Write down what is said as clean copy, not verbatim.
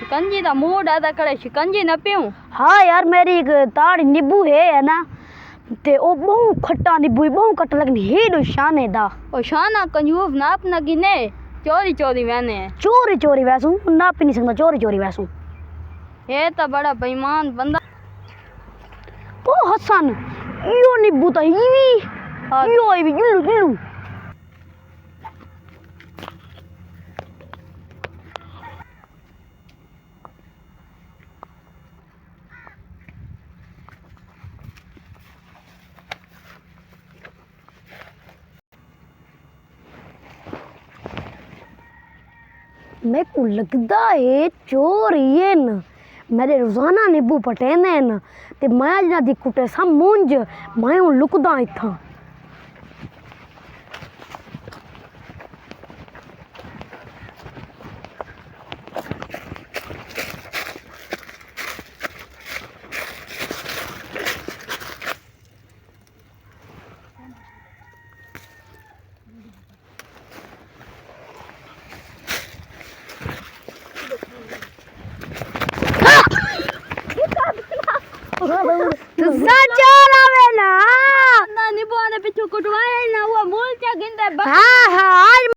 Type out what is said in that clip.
शिकंजी दा मूड आदा करे शिकंजी न पीऊं। हाँ यार मेरी एक ताड़ी नींबू है ना ते ओ बहु खट्टा नींबू बहु खट्टा लगनी हेडो शाने दा ओ शाना कंजूस नाप न गिने चोरी चोरी वहने चोरी चोरी वैसू नाप ही नहीं सकता चोरी चोरी वैसू ये तो बड़ा बेईमान बंदा। ओ हसन यो नींबू तो ईवी यो ईवी जुल्लू जुल्लू मेरे को लगता है चोर ये न मेरे रोजाना नींबू पटेंदे न ते मैं अज दी कुटे सब मुंज मैं हूं लुकदा इत्थां। तू चोर आवे ना नींबू आने पिछू कुटवाए ना वो मूल क्या गिनते। हाँ हाँ